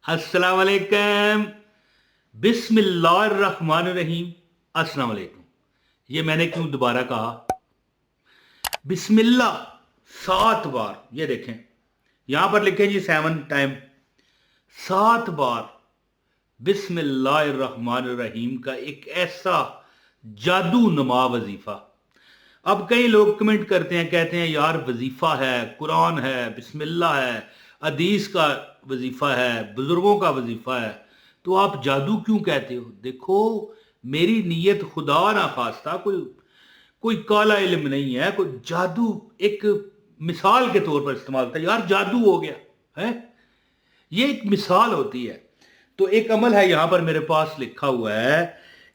अस्सलाम वालेकुम। बिस्मिल्लाहिर्रहमानिर्रहीम। अस्सलाम वालेकुम। ये मैंने क्यों दोबारा कहा? बिस्मिल्लाह 7 बार, ये देखें यहां पर लिखे जी 7 टाइम, 7 बार बिस्मिल्लाहिर्रहमानिर्रहीम का एक ऐसा जादू नुमा वजीफा। अब कई लोग कमेंट करते हैं, कहते हैं यार वजीफा है, कुरान है, बिस्मिल्लाह है, हदीस का वजीफा है, बुजुर्गों का वजीफा है, तो आप जादू क्यों कहते हो? देखो, मेरी नीयत खुदा ना खास्ता कोई कोई काला इल्म नहीं है, कोई जादू एक मिसाल के तौर पर इस्तेमाल होता है। यार जादू हो गया है, ये एक मिसाल होती है। तो एक अमल है यहां पर मेरे पास लिखा हुआ है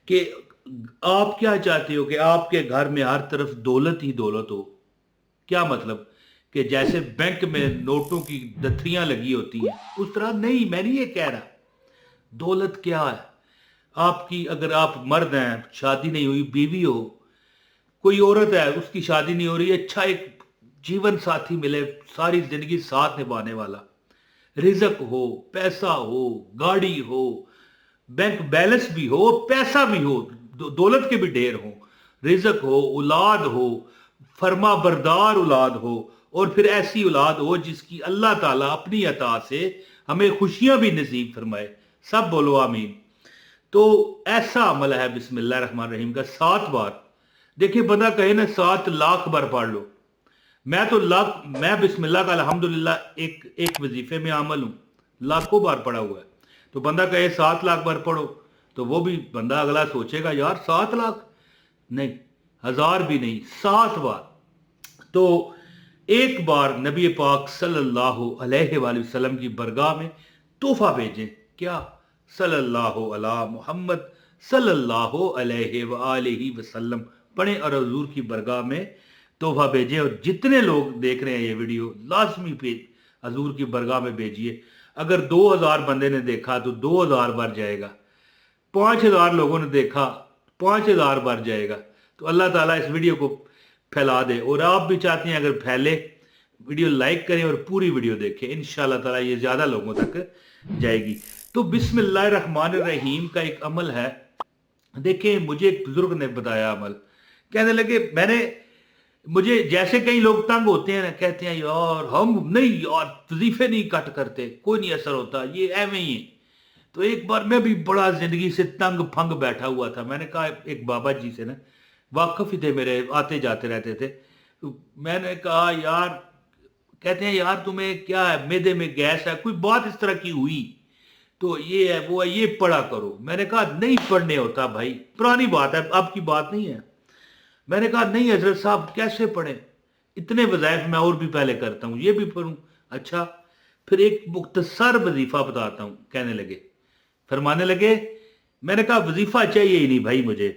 कि आप क्या चाहते हो कि आपके घर में हर तरफ दौलत ही दौलत हो। क्या मतलब? कि जैसे बैंक में नोटों की दथरियां लगी होती हैं उस तरह नहीं, मैं नहीं ये कह रहा। दौलत क्या है? आपकी, अगर आप मर्द हैं, शादी नहीं हुई, बीवी हो, कोई औरत है उसकी शादी नहीं हो रही, अच्छा एक जीवन साथी मिले सारी जिंदगी साथ निभाने वाला, रिजक हो, पैसा हो, गाड़ी हो, बैंक बैलेंस भी हो, पैसा भी हो, दौलत के भी ढेर हो, रिजक हो, औलाद हो, फर्मा बरदार औलाद हो, और फिर ऐसी औलाद हो जिसकी अल्लाह ताला अपनी अता से हमें खुशियां भी नसीब फरमाए। सब बोलो आमीन। तो ऐसा अमल है बिस्मिल्लाह रहमान रहीम का 7 बार। देखिए, बंदा कहे ना 7 लाख बार पढ़ लो, मैं बिस्मिल्लाह का अल्हम्दुलिल्लाह एक एक वजीफे में अमल हूं, लाखों बार पढ़ा हुआ है। तो बंदा कहे 7 लाख बार पढ़ो, तो वो भी बंदा अगला सोचेगा यार 7 लाख नहीं, 1000 भी नहीं, 7 बार। तो एक बार नबी पाक सल्लल्लाहु अलैहि वसल्लम की बरगाह में तोहफा भेजें। क्या? सल्लल्लाहु अला मोहम्मद सल्लल्लाहु अलैहि वसल्लम पढ़ें और हजूर की बरगाह में तोहफा भेजें। और जितने लोग देख रहे हैं ये वीडियो, लाजमी पे हजूर की बरगाह में भेजिए। अगर 2000 बंदे ने देखा तो 2000 बार जाएगा, 5000 लोगों ने देखा 5000 बार जाएगा। तो अल्लाह ताला इस वीडियो को फैला दे। और आप भी चाहते हैं अगर फैले, वीडियो लाइक करें और पूरी वीडियो देखें, इंशाल्लाह ताला ये ज्यादा लोगों तक जाएगी। तो बिस्मिल्लाह रहमान रहीम का एक अमल है। देखें, मुझे एक बुजुर्ग ने बताया अमल, कहने लगे मुझे जैसे कई लोग तंग होते हैं ना, कहते हैं यार हम नहीं, यार वजीफे नहीं कट करते, कोई नहीं असर होता, ये एवं ही है। तो एक बार मैं भी बड़ा जिंदगी से तंग फंग बैठा हुआ था। मैंने कहा एक बाबा जी से ना, वाकफ ही थे मेरे, आते जाते रहते थे। तो मैंने कहा यार, कहते हैं यार तुम्हें क्या है, मैदे में गैस है, कोई बात इस तरह की हुई, तो ये है वो है, ये पढ़ा करो। मैंने कहा नहीं पढ़ने होता भाई, पुरानी बात है, अब की बात नहीं है। मैंने कहा नहीं हजरत साहब, कैसे पढ़े, इतने वज़ाइफ मैं और भी पहले करता हूँ, ये भी पढ़ूं। अच्छा, फिर एक मुख्तसर वजीफा बताता हूँ, कहने लगे, फरमाने लगे। मैंने कहा वजीफा चाहिए ही नहीं भाई मुझे।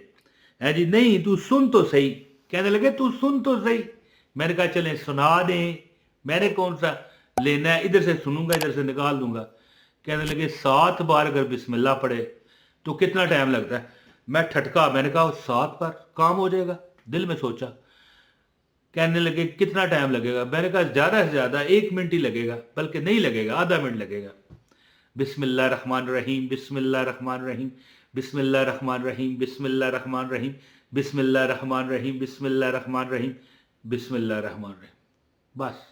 है जी, नहीं तू सुन तो सही। कहने लगे तू सुन तो सही। मैंने कहा चलें सुना दें, मैंने कौन सा लेना है, इधर से सुनूंगा इधर से निकाल दूंगा। कहने लगे 7 बार अगर बिस्मिल्लाह पढ़े तो कितना टाइम लगता है? मैं ठटका, मैंने कहा 7 बार काम हो जाएगा, दिल में सोचा। कहने लगे कितना टाइम लगेगा? मैंने कहा ज्यादा से ज्यादा 1 मिनट ही लगेगा, बल्कि नहीं लगेगा, आधा मिनट लगेगा। बिस्मिल्लाह रहमान रहीम, बिस्मिल्लाह रहमान रहीम, बिस्मिल्लाह रहमान रहीम, बिस्मिल्लाह रहमान रहीम, बिस्मिल्लाह रहमान रहीम, बिस्मिल्लाह रहमान रहीम, बिस्मिल्लाह रहमान रहीम। बस।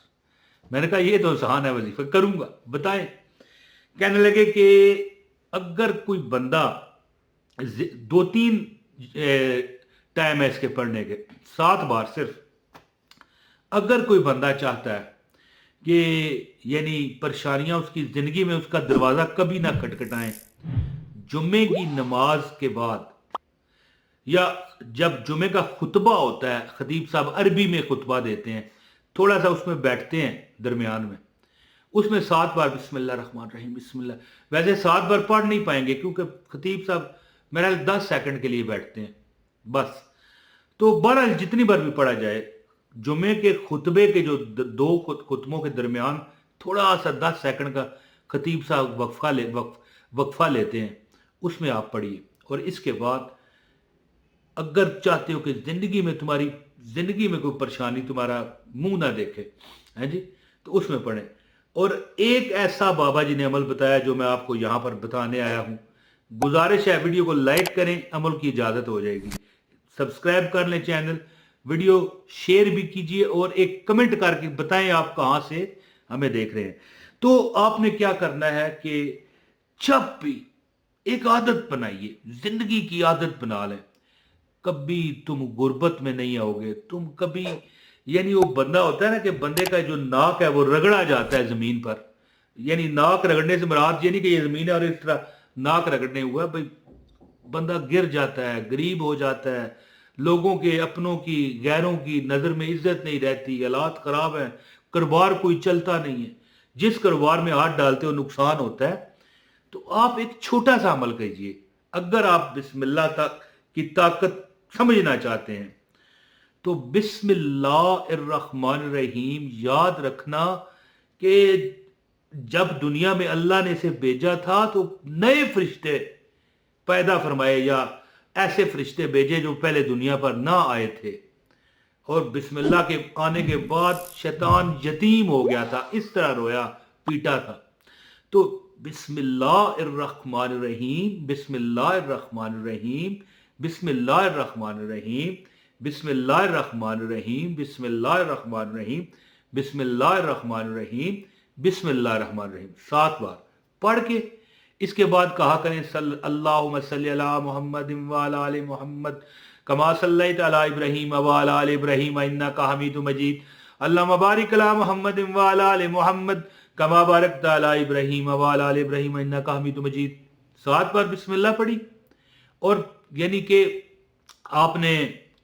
मैंने कहा ये तो आसान है वजीफा, करूंगा, बताएं। कहने लगे कि अगर कोई बंदा 2-3 टाइम है इसके पढ़ने के, 7 बार सिर्फ। अगर कोई बंदा चाहता है कि यानी परेशानियां उसकी जिंदगी में उसका दरवाजा कभी ना खटखटाएं, जुम्मे की नमाज के बाद या जब जुमे का खुतबा होता है, खतीब साहब अरबी में खुतबा देते हैं, थोड़ा सा उसमें बैठते हैं दरमियान में, उसमें 7 बार बिस्मिल्लाह रहमान रहीम, बिस्मिल्लाह। वैसे 7 बार पढ़ नहीं पाएंगे क्योंकि खतीब साहब मेरा 10 सेकंड के लिए बैठते हैं बस। तो बहरहाल जितनी बार भी पढ़ा जाए, जुमे के खुतबे के जो दो खुतबों के दरमियान थोड़ा सा 10 सेकंड का खतीब साहब वक्फा लेते हैं, उसमें आप पढ़िए। और इसके बाद अगर चाहते हो कि जिंदगी में कोई परेशानी तुम्हारा मुंह ना देखे, है जी, तो उसमें पढ़ें। اور ایک ایسا بابا جی نے عمل بتایا جو میں آپ کو یہاں پر بتانے آیا ہوں. گزارش ہے ویڈیو کو لائک کریں, عمل کی اجازت ہو جائے گی. سبسکرائب کر لیں چینل, ویڈیو شیئر بھی کیجئے اور ایک کمنٹ کر کے بتائیں آپ کہاں سے ہمیں دیکھ رہے ہیں. تو آپ نے کیا کرنا ہے کہ جب بھی ایک عادت بنائیے, زندگی کی عادت بنا لیں. کبھی تم غربت میں نہیں آؤ گے, تم کبھی, یعنی وہ بندہ ہوتا ہے نا کہ بندے کا جو ناک ہے وہ رگڑا جاتا ہے زمین پر, یعنی ناک رگڑنے سے مراد یہ نہیں کہ یہ زمین ہے اور اس طرح ناک رگڑنے ہوا ہے, بھائی بندہ گر جاتا ہے, غریب ہو جاتا ہے, لوگوں کے, اپنوں کی, غیروں کی نظر میں عزت نہیں رہتی, حالات خراب ہیں, کاروبار کوئی چلتا نہیں ہے, جس کاروبار میں ہاتھ ڈالتے ہو نقصان ہوتا ہے. تو آپ ایک چھوٹا سا عمل کیجئے. اگر آپ بسم اللہ تک کی طاقت سمجھنا چاہتے ہیں تو بسم اللہ الرحمن الرحیم یاد رکھنا کہ جب دنیا میں اللہ نے اسے بھیجا تھا تو نئے فرشتے پیدا فرمائے یا ایسے فرشتے بھیجے جو پہلے دنیا پر نہ آئے تھے. اور بسم اللہ کے آنے کے بعد شیطان یتیم ہو گیا تھا, اس طرح رویا پیٹا تھا. تو بسم اللہ الرحمن الرحیم, بسم اللہ الرحمن الرحیم, بسم اللہ الرحمن الرحیم, بسم اللہ الرحمن الرحیم, بسم اللہ الرحمن الرحیم, بسم اللہ الرحمن الرحیم, بسم اللہ الرحمن الرحیم 7 بار پڑھ کے اس کے بعد کہا کریں اللہم صلی علی محمد وعلی آل محمد کما صلیت علی ابراہیم وعلی آل ابراہیم انک حمید مجید, اللہم بارک علی محمد وعلی آل محمد کما بارکت علی ابراہیم وعلی آل ابراہیم انک حمید مجید. 7 بار بسم اللہ پڑھی. اور یعنی کہ آپ نے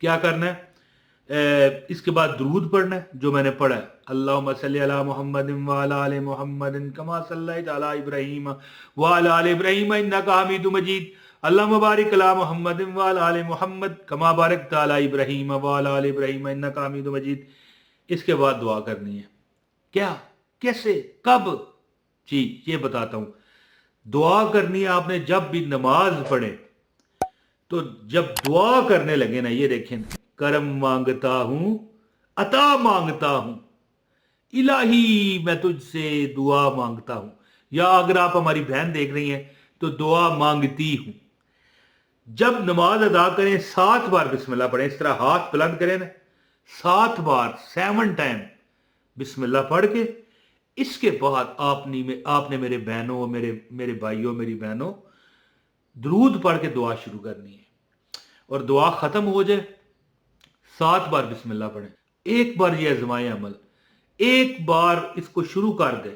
کیا کرنا ہے, اس کے بعد درود پڑھنا ہے جو میں نے پڑھا ہے, اللہم صلی علی محمد وعلی آل محمد کما صلیت علی ابراہیم وعلی آل ابراہیم انک حمید مجید, اللہم بارک علی محمد وعلی آل محمد کما بارکت علی ابراہیم وعلی آل ابراہیم انک حمید مجید. اس کے بعد دعا کرنی ہے. کیا, کیسے, کب؟ جی یہ بتاتا ہوں. دعا کرنی ہے آپ نے جب بھی نماز پڑھے تو جب دعا کرنے لگے نا, یہ دیکھیں, کرم مانگتا ہوں, عطا مانگتا ہوں, الہی میں تجھ سے دعا مانگتا ہوں. یا اگر آپ ہماری بہن دیکھ رہی ہیں تو دعا مانگتی ہوں. جب نماز ادا کریں 7 بار بسم اللہ پڑھیں, اس طرح ہاتھ بلند کریں نا 7 بار 7 ٹائم بسم اللہ پڑھ کے اس کے بعد آپ نے میرے بہنوں, میرے بھائیوں, میری بہنوں, درود پڑھ کے دعا شروع کرنی ہے. اور دعا ختم ہو جائے 7 بار بسم اللہ پڑھیں. ایک بار یہ آزمائیں عمل, ایک بار اس کو شروع کر دیں,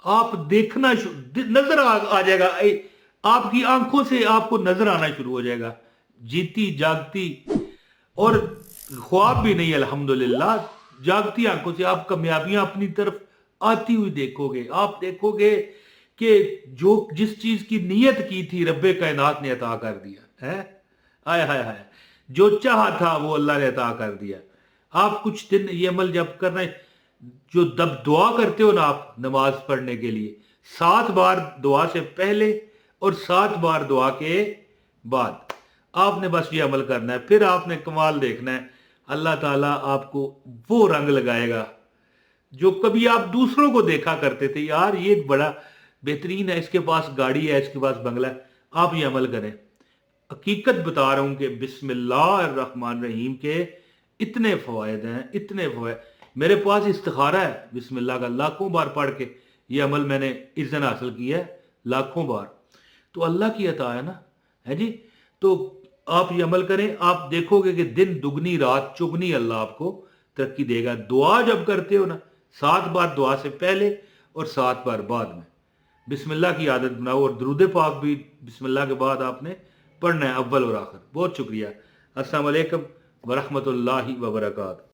آپ دیکھنا نظر آ جائے گا, آپ کی آنکھوں سے آپ کو نظر آنا شروع ہو جائے گا, جیتی جاگتی, اور خواب بھی نہیں, الحمدللہ جاگتی آنکھوں سے آپ کامیابیاں اپنی طرف آتی ہوئی دیکھو گے. آپ دیکھو گے کہ جس چیز کی نیت کی تھی رب کائنات نے عطا کر دیا ہے. ہائے ہائے ہائے, جو چاہا تھا وہ اللہ نے عطا کر دیا. آپ کچھ دن یہ عمل جب کرنا ہے, جو جب دعا کرتے ہو نا آپ نماز پڑھنے کے لیے 7 بار دعا سے پہلے اور 7 بار دعا کے بعد آپ نے بس یہ عمل کرنا ہے. پھر آپ نے کمال دیکھنا ہے, اللہ تعالیٰ آپ کو وہ رنگ لگائے گا جو کبھی آپ دوسروں کو دیکھا کرتے تھے, یار یہ بڑا بہترین ہے, اس کے پاس گاڑی ہے, اس کے پاس بنگلہ ہے. آپ یہ عمل کریں. حقیقت بتا رہا ہوں کہ بسم اللہ الرحمن الرحیم کے اتنے فوائد ہیں, اتنے فوائد. میرے پاس استخارہ ہے بسم اللہ کا, لاکھوں بار پڑھ کے یہ عمل میں نے اس دن حاصل کیا ہے, لاکھوں بار. تو اللہ کی عطا ہے نا, ہے جی. تو آپ یہ عمل کریں, آپ دیکھو گے کہ دن دگنی رات چگنی اللہ آپ کو ترقی دے گا. دعا جب کرتے ہو نا 7 بار دعا سے پہلے اور 7 بار بعد میں بسم اللہ کی عادت بناؤ, اور درود پاک بھی بسم اللہ کے بعد آپ نے پڑھنا ہے اول اور آخر. بہت شکریہ. السلام علیکم ورحمۃ اللہ وبرکاتہ.